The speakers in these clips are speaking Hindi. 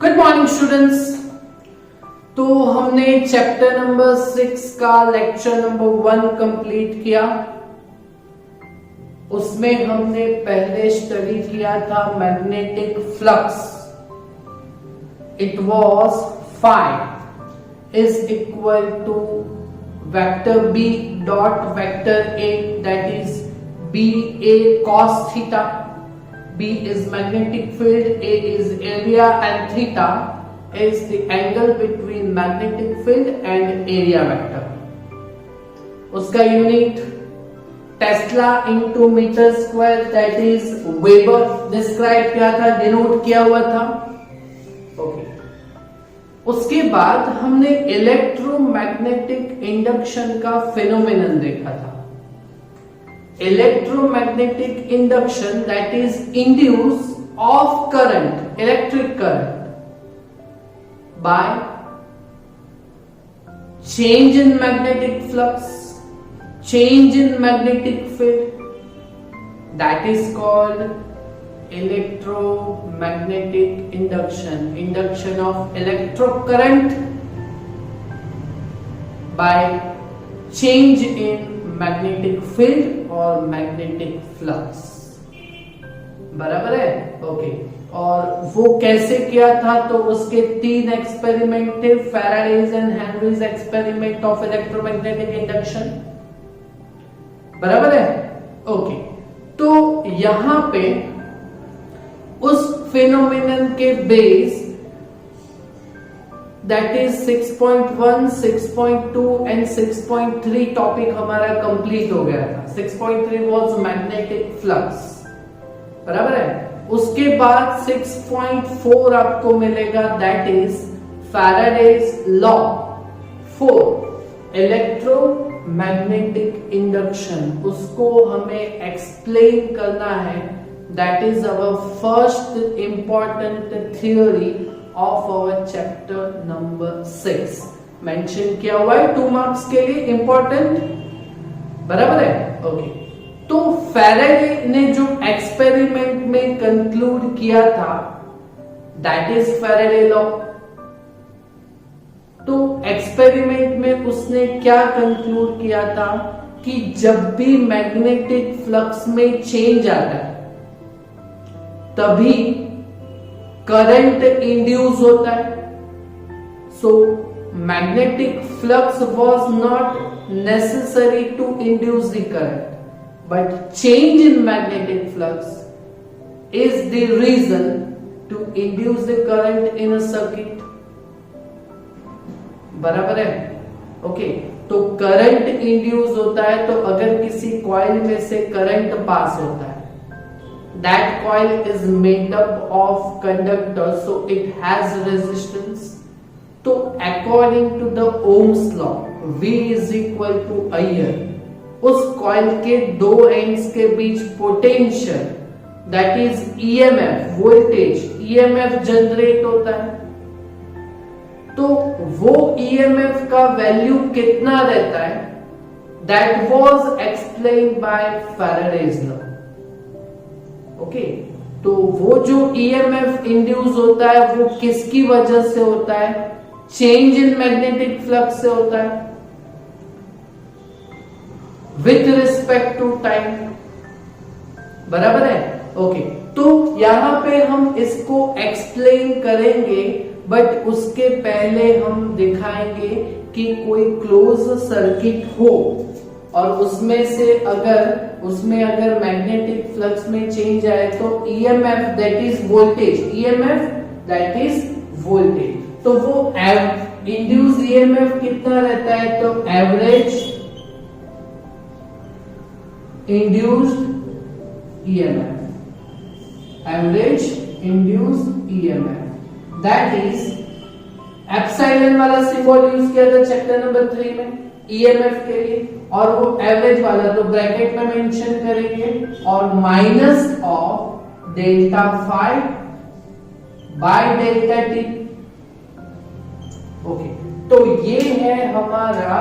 Good morning students. तो हमने चैप्टर नंबर 6 का लेक्चर नंबर 1 कंप्लीट किया। उसमें हमने पहले स्टडी किया था magnetic flux. It was phi is equal to vector B dot vector A, that is B A cos theta. B is magnetic field, A is area, and theta is the angle between magnetic field and area vector. उसका unit tesla into meter square, that is weber describe किया था, डिनोट किया हुआ था। ओके, उसके बाद हमने इलेक्ट्रोमैग्नेटिक इंडक्शन का फिनोमेनन देखा था। Electromagnetic induction, that is induce of current, electric current by change in magnetic flux, change in magnetic field, that is called electromagnetic induction, induction of electric current by change in magnetic field और मैग्नेटिक फ्लक्स। बराबर है? ओके। और वो कैसे किया था? तो उसके 3 एक्सपेरिमेंट थे, Faraday's and Henrys experiment of electromagnetic induction. बराबर है? ओके। तो यहां पे उस फिनोमेनन के base that is 6.1, 6.2 and 6.3 topic हमारा कंप्लीट हो गया था। 6.3 वाज मैग्नेटिक फ्लक्स। बराबर है? उसके बाद 6.4 आपको मिलेगा, that is Faraday's law for electromagnetic induction. उसको हमें एक्सप्लेन करना है, that is our first important theory of our chapter number 6 mention किया हुआ है 2 मार्क्स के लिए इंपॉर्टेंट। बराबर है? ओके। तो फैराडे ने जो एक्सपेरिमेंट में कंक्लूड किया था, दैट इज फैराडे लॉ। तो एक्सपेरिमेंट में उसने क्या कंक्लूड किया था कि जब भी मैग्नेटिक फ्लक्स में चेंज आता है तभी करंट इंड्यूस होता है। So magnetic flux was not necessary to induce the current, but change in magnetic flux is the reason to induce the current in a circuit. बराबर है? ओके। तो करंट इंड्यूस होता है, तो अगर किसी कॉइल में से करंट पास होता है, that coil is made up of conductors, so it has resistance. So according to the Ohm's law, V is equal to IR, उस कॉइल के 2 एंड्स के बीच potential, that is EMF, voltage EMF generate होता है। तो वो EMF का वैल्यू कितना रहता है, that was explained bye Faraday's law. Okay. तो वो जो EMF इंड्यूस होता है वो किसकी वजह से होता है? चेंज इन मैग्नेटिक फ्लक्स से होता है विथ रिस्पेक्ट टू टाइम। बराबर है? ओके। तो यहां पे हम इसको एक्सप्लेन करेंगे, बट उसके पहले हम दिखाएंगे कि कोई क्लोज सर्किट हो और उसमें अगर मैग्नेटिक फ्लक्स में चेंज आए तो EMF that is voltage, EMF that is voltage, तो वो इंड्यूस EMF कितना रहता है? तो average induced EMF, average induced EMF that is epsilon वाला सिंबल यूज किया था चैप्टर नंबर 3 में EMF के लिए, और वो एवरेज वाला तो ब्रैकेट में मेंशन करेंगे, और minus of delta phi by delta t. Okay. तो ये है हमारा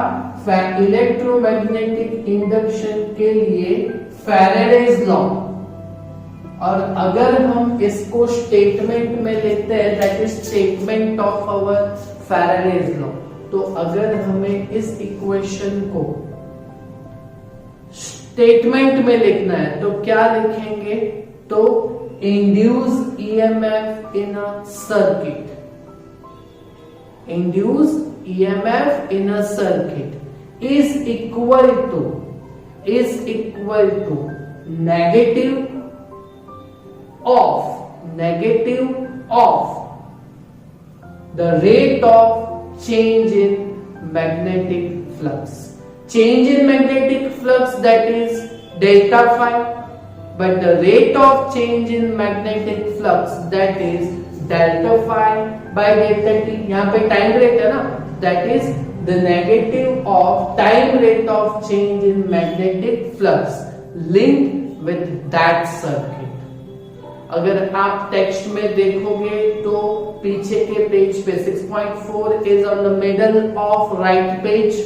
इलेक्ट्रोमैग्नेटिक इंडक्शन के लिए फैराडेज लॉ। और अगर हम इसको स्टेटमेंट में लेते हैं, that is statement of our Faraday's law, तो अगर हमें इस इक्वेशन को स्टेटमेंट में लिखना है तो क्या लिखेंगे, तो induce EMF in a circuit, induce EMF in a circuit is equal to negative of the rate of change in magnetic flux. Change in magnetic flux, that is delta phi, but the rate of change in magnetic flux, that is delta phi by delta t. यहाँ पे time rate है ना, that is the negative of time rate of change in magnetic flux linked with that circuit. अगर आप टेक्स्ट में देखोगे तो पीछे के पेज पे 6.4 is on the middle of right page,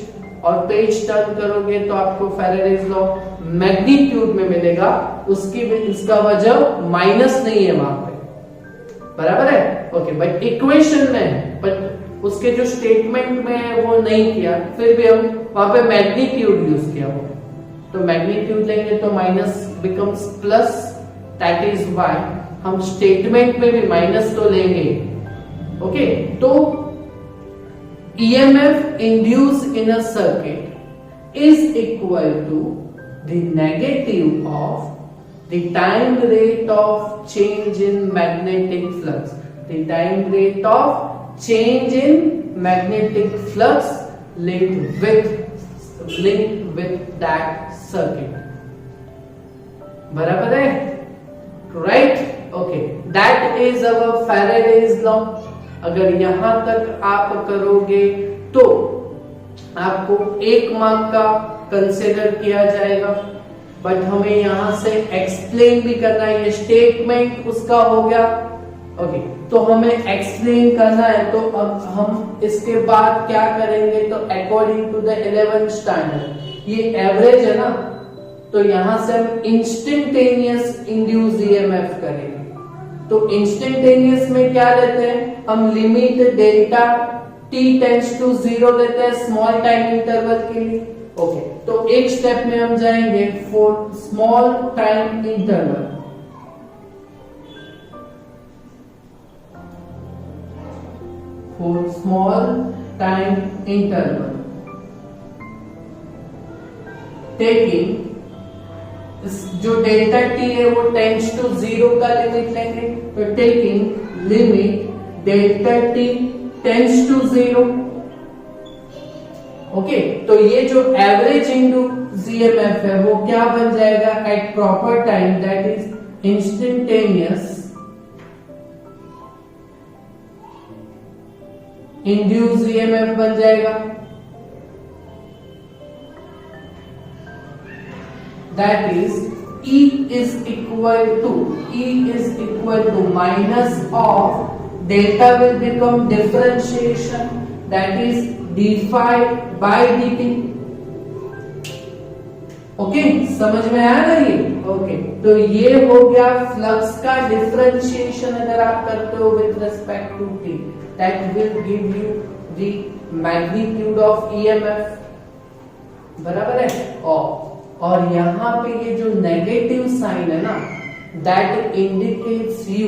और पेज टर्न करोगे तो आपको फैराडेज लॉ मैग्नीट्यूड में मिलेगा, इसका वजह माइनस नहीं है वहां पे, बराबर है, ओके, बट इक्वेशन में है, बट उसके जो स्टेटमेंट में है वो नहीं किया, फिर भी हम वहां पे मैग्नीट्यूड यूज किया हुआ, तो मैग्नीट्यूड लेंगे तो minus becomes plus, that is why हम स्टेटमेंट में भी माइनस तो लेंगे, ओके, तो EMF induce in a circuit is equal to the negative of the time rate of change in magnetic flux, the time rate of change in magnetic flux linked with that circuit, बराबर है, right, okay, that is our Faraday's law. अगर यहां तक आप करोगे तो आपको 1 मार्क का कंसिडर किया जाएगा, बट हमें यहां से एक्सप्लेन भी करना है, ये स्टेटमेंट उसका हो गया, ओके, तो हमें एक्सप्लेन करना है, तो अब हम इसके बाद क्या करेंगे, तो according to the 11th standard ये एवरेज है ना, तो यहां से हम इंस्टेंटेनियस इंड्यूस ईएमएफ करेंगे, तो इंस्टेंटेनियस में क्या लेते हैं हम, limit delta t tends to 0 लेते हैं स्मॉल टाइम इंटरवल के लिए, ओके, तो एक स्टेप में हम जाएंगे for small time interval, for small time interval taking जो डेल्टा टी है वो टेंड्स टू 0 का लिमिट लेंगे, तो taking limit delta T tends to 0, okay, तो ये जो एवरेज इंड्यूस ईएमएफ है वो क्या बन जाएगा at proper time, that is instantaneous induce EMF बन जाएगा, that is E is equal to minus of delta will become differentiation, that is d phi by dt, okay, समझ में आया ना ये, ओके, तो ये हो गया फ्लक्स का डिफरेंशिएशन अगर आप करते हो with respect to t, that will give you the magnitude of EMF, बराबर है, और यहां पे ये जो नेगेटिव साइन है ना, that indicates you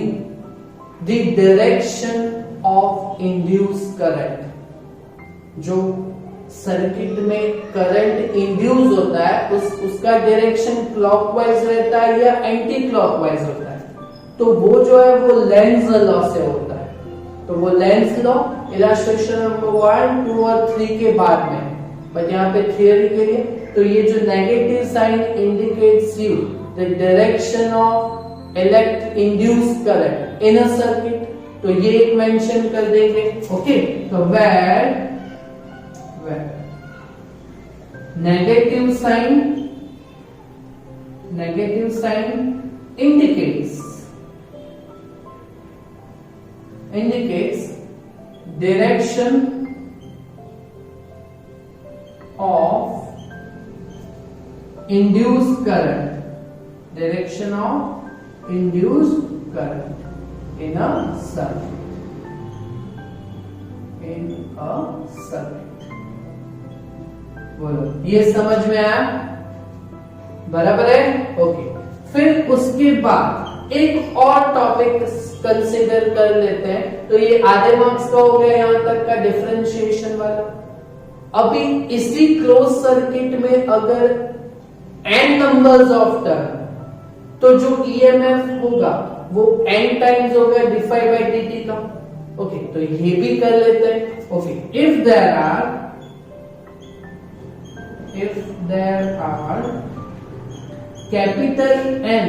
the direction of induce current, जो सर्किट में करंट इंड्यूस होता है उसका डायरेक्शन क्लॉकवाइज रहता है या एंटी क्लॉकवाइज होता है, तो वो जो है वो लेंज लॉ से होता है, तो वो लेंज लॉ इलस्ट्रेशन नंबर 1, 2 और 3 के बाद में, बट यहाँ पे थियरी के लिए, तो ये जो negative sign indicates you the direction of elect induce current in a circuit, तो ये एक मेंशन कर देंगे, ओके, तो where negative sign indicates direction of induced current, direction of induced current in a circuit. In a circuit. बोलो, ये समझ में आया? बराबर है? ओके। फिर उसके बाद एक और टॉपिक कंसीडर कर लेते हैं। तो ये आधे मार्क्स का हो गया यहां तक का डिफरेंशिएशन वाला। अभी इसी क्लोज सर्किट में अगर n नंबर्स ऑफ टर्न, तो जो ईएमएफ होगा वो n टाइम्स होगा dy बाई dt का। ओके, तो ये भी कर लेते हैं। Okay, if there are capital N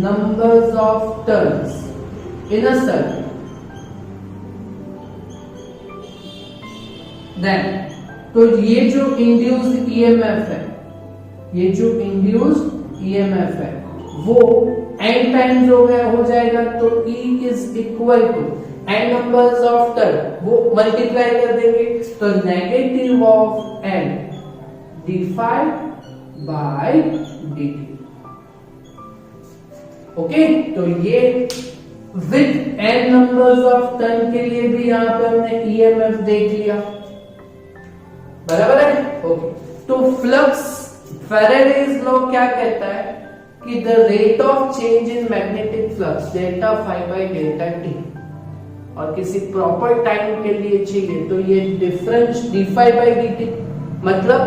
numbers of turns in a circuit, then तो ये जो इंड्यूस्ड ईएमएफ है, ये जो इंड्यूस्ड ईएमएफ है वो n टाइम्स हो जाएगा। तो E is equal to n numbers of turn, वो मल्टीप्लाई कर देंगे। तो negative of n dy by dt। Okay, तो ये with n numbers of turn के लिए भी यहां पे हमने ईएमएफ देख लिया। बराबर है? ओके, तो फ्लक्स, फैराडेज लॉ क्या कहता है कि the rate of change in magnetic flux delta phi by delta T, और किसी प्रॉपर टाइम के लिए चाहिए तो ये difference D phi by D T. मतलब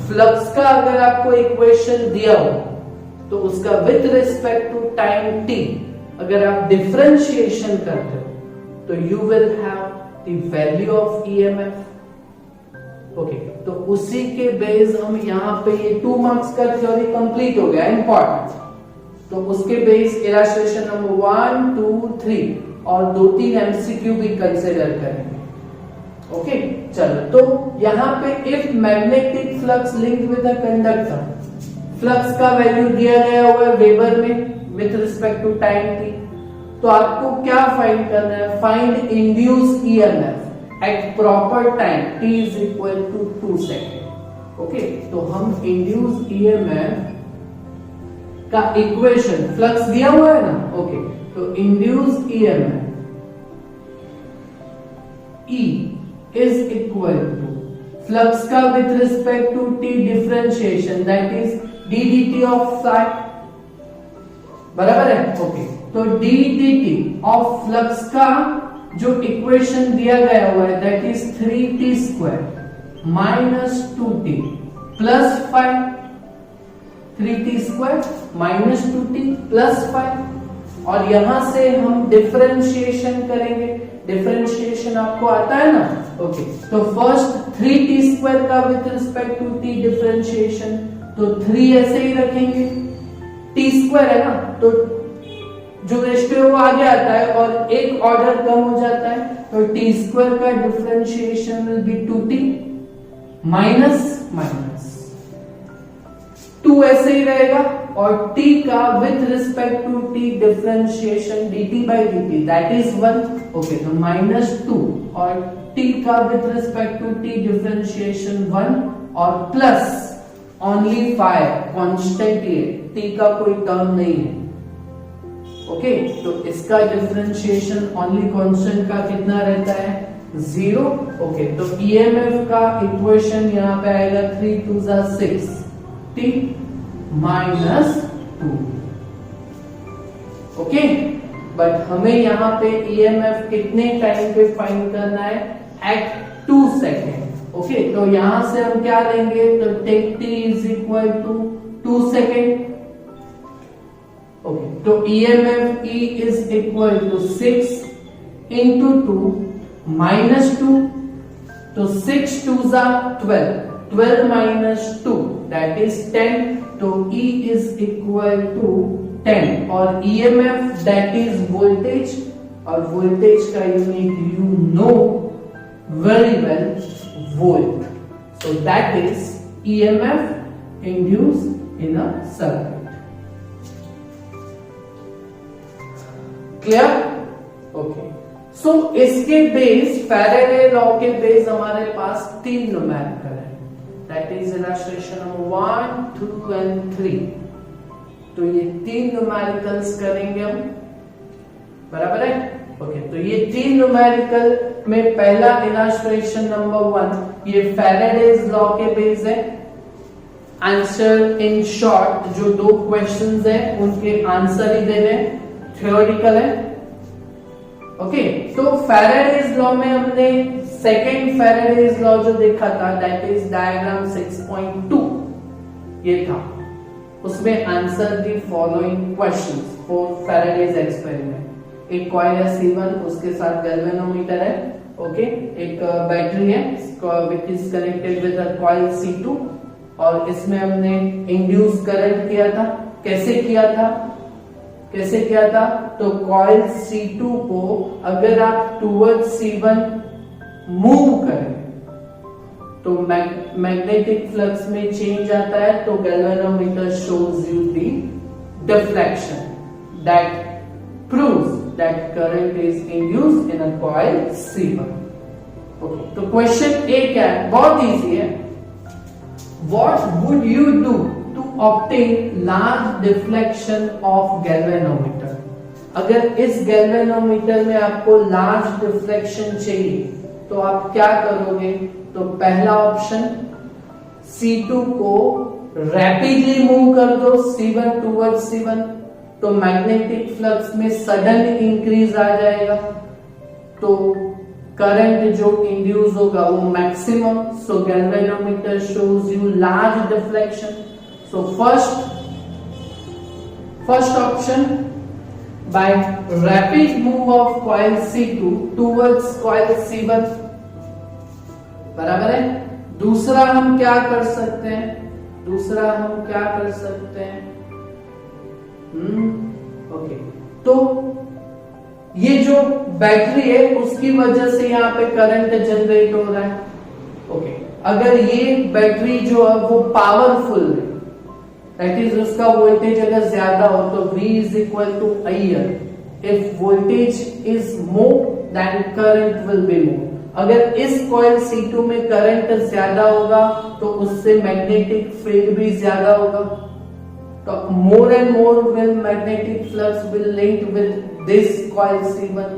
फ्लक्स का अगर आपको इक्वेशन दिया हो तो उसका with respect to time T अगर आप डिफरेंशिएशन करते हो तो you will have the value of EMF. Okay, तो उसी के बेस हम यहां पे ये 2 मार्क्स का थ्योरी कंप्लीट हो गया, इंपॉर्टेंट। तो उसके बेस इलस्ट्रेशन नंबर 1, 2, 3 और 2-3 एमसीक्यू भी कंसीडर करेंगे। ओके, चलो, तो यहां पे if magnetic flux linked with a conductor, flux का वैल्यू दिया गया हुआ है वेबर में with respect to time T, तो आपको क्या फाइंड करना है? Find induced EMF at proper time t is equal to 2 second. Okay, तो हम इंड्यूस्ड ईएमएफ का इक्वेशन, फ्लक्स दिया हुआ है ना, ओके, तो induced EMF E is equal to flux का with respect to t differentiation, that is d dt of psi। बराबर है? ओके, तो d dt ऑफ फ्लक्स का जो इक्वेशन दिया गया हुआ है that is 3t square minus 2t plus 5, 3t square minus 2t plus 5। और यहां से हम डिफरेंशिएशन करेंगे। डिफरेंशिएशन आपको आता है ना? ओके, तो फर्स्ट 3t स्क्वायर का with respect to t differentiation, तो 3 ऐसे ही रखेंगे, t स्क्वायर है ना, तो जो रेशियो वो आगे आता है और एक ऑर्डर कम हो जाता है, तो t स्क्वायर का differentiation will be 2t minus minus 2 ऐसे ही रहेगा, और t का with respect to t differentiation dt by dt that is 1। Okay, तो माइनस 2 और t का with respect to t differentiation 1 और प्लस ओनली 5 कांस्टेंट, ये t का कोई टर्म नहीं है। ओके, तो इसका डिफरेंशिएशन ओनली कांस्टेंट का कितना रहता है? 0। ओके, तो ईएमएफ का इक्वेशन यहां पे आएगा 3 2 6 t माइनस 2। ओके, बट हमें यहां पे ईएमएफ कितने टाइम पे फाइंड करना है? Eight 2 second. ओके, तो यहां से हम क्या लेंगे? तो take t is equal to 2 second. Okay, तो EMF E is equal to 6 into 2 minus 2, तो 6 2 12, 12 माइनस 2 दैट इज 10, तो E इज इक्वल टू 10 और EMF दैट इज वोल्टेज, और वोल्टेज का unit you know very well, volt. So that is EMF induced in a circuit. Clear? Okay, so इसके बेस, फैराडे लॉ के बेस हमारे पास 3 न्यूमेरिकल है, that is illustration number 1, 2 and 3। तो ये 3 न्यूमेरिकल्स करेंगे हम, बराबर है। ओके, तो ये 3 न्यूमेरिकल में पहला इलस्ट्रेशन नंबर 1 ये फैराडेज लॉ के बेस है। आंसर इन शॉर्ट जो 2 क्वेश्चंस है उनके आंसर ही देने, थ्योरेटिकल है। ओके, तो फैराडेज लॉ में हमने सेकेंड फैराडेज लॉ जो देखा था दैट इज डायग्राम 6.2 ये था, उसमें answer the following questions for Faraday's experiment. एक कॉइल है C1, उसके साथ गैल्वेनोमीटर है। ओके, एक बैटरी है which is connected with a coil C2 और इसमें हमने इंड्यूस करंट किया था। कैसे किया था? तो कॉइल C2 को अगर आप टुवर्ड्स C1 मूव करें तो मैग्नेटिक फ्लक्स में चेंज आता है, तो galvanometer shows you the deflection that proves that current is induced in a coil C1। Okay, तो क्वेश्चन ए क्या है? बहुत इजी है। What would you do to obtain large deflection of galvanometer? अगर इस गैल्वेनोमीटर में आपको लार्ज डिफ्लेक्शन चाहिए तो आप क्या करोगे? तो पहला ऑप्शन C2 को रैपिडली मूव कर दो C1 टुवर्ड्स C1, तो मैग्नेटिक फ्लक्स में सडन इंक्रीज आ जाएगा, तो करंट जो इंड्यूस होगा वो maximum. So galvanometer shows you large deflection. So first option by rapid move of coil C2 towards coil C1, बराबर है। दूसरा हम क्या कर सकते हैं? ओके, तो ये जो बैटरी है उसकी वजह से यहाँ पे करंट जनरेट हो रहा है। ओके, अगर ये बैटरी जो है वो पावरफुल है, दैट इज उसका वोल्टेज अगर ज्यादा हो तो V is equal to IR। If voltage is more then current will be more. अगर इस कॉइल C2 में करंट ज्यादा होगा तो उससे मैग्नेटिक फील्ड भी ज्यादा होगा, तो more and more will magnetic flux will link with this coil C1,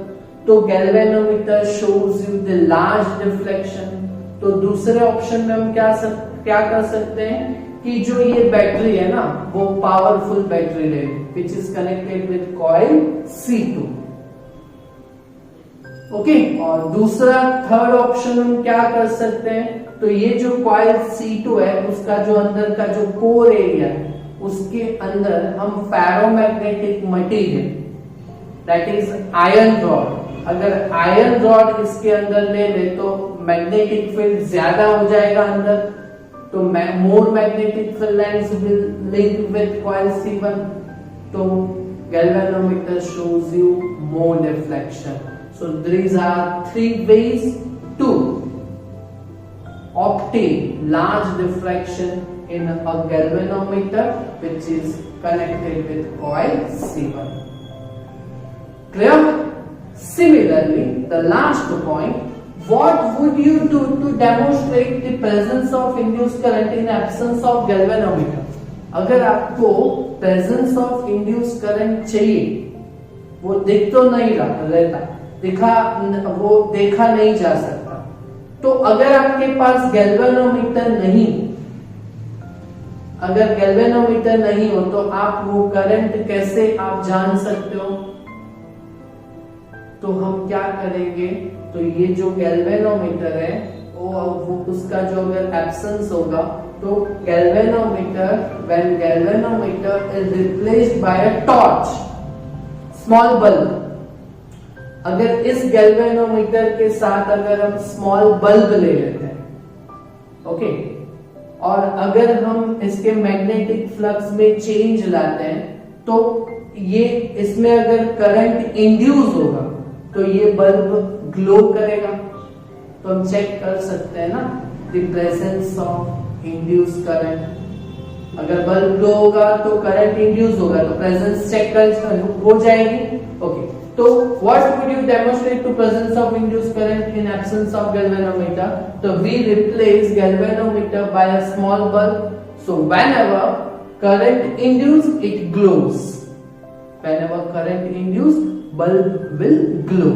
तो galvanometer shows you the large deflection. तो दूसरे ऑप्शन में हम क्या कर सकते हैं कि जो ये बैटरी है ना वो पावरफुल बैटरी है which is connected with coil C2। Okay, और दूसरा थर्ड ऑप्शन हम क्या कर सकते हैं? तो ये जो कॉइल C2 है उसका जो अंदर का जो कोर एरिया है उसके अंदर हम ferromagnetic material that is iron rod, अगर आयरन रॉड इसके अंदर ले ले तो मैग्नेटिक फील्ड ज्यादा हो जाएगा अंदर, तो more magnetic field lines will link with coil C1, तो galvanometer shows you more deflection. So these are 3 ways to obtain large diffraction in a galvanometer which is connected with coil C1. Clear? Similarly, the last point, what would you do to demonstrate the presence of induced current in absence of galvanometer? अगर आपको presence of induced current चाहिए, वो दिख तो नहीं रहता, वो देखा नहीं जा सकता, तो अगर आपके पास गैल्वेनोमीटर नहीं हो तो आप वो करंट कैसे आप जान सकते हो? तो हम क्या करेंगे? तो ये जो गैल्वेनोमीटर है वो उसका जो अगर एब्सेंस होगा तो when galvanometer is replaced by a torch, small bulb, अगर इस गैल्वेनोमीटर के साथ अगर हम स्मॉल बल्ब ले लेते हैं, ओके, और अगर हम इसके मैग्नेटिक फ्लक्स में चेंज लाते हैं तो ये इसमें अगर करंट इंड्यूस होगा तो ये बल्ब ग्लो करेगा, तो हम चेक कर सकते हैं ना the presence of induce current. अगर बल्ब ग्लो होगा तो करंट इंड्यूस होगा, तो प्रेजेंस चेक हो जाएगी। ओके, तो what would you demonstrate to presence of induce current in absence of galvanometer? तो we replace galvanometer by a small bulb. So whenever current induced, it glows. Whenever current induced, bulb will glow.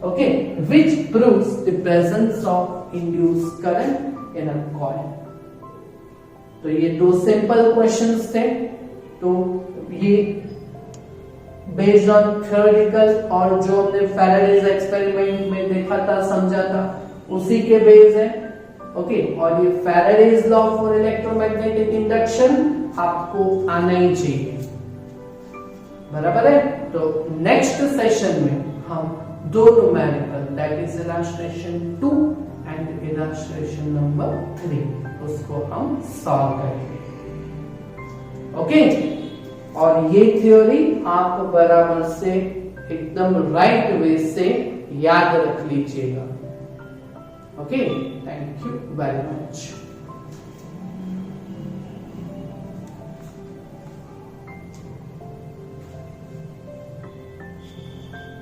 Okay, which proves the presence of induced current in a coil. तो ये दो सिंपल क्वेश्चंस थे. तो ये बेस्ड ऑन थ्योरेटिकल और जो हमने फैराडेज एक्सपेरिमेंट में देखा था, समझा था, उसी के बेस है. ओके, और ये Faraday's law for electromagnetic induction आपको आना ही चाहिए. बराबर है. तो नेक्स्ट सेशन में हम दो numerical, that is illustration 2 and illustration number 3, उसको हम सॉल्व करेंगे. ओके, और ये थ्योरी आप बराबर से एकदम राइट वे से याद रख लीजिएगा. Okay, thank you very much.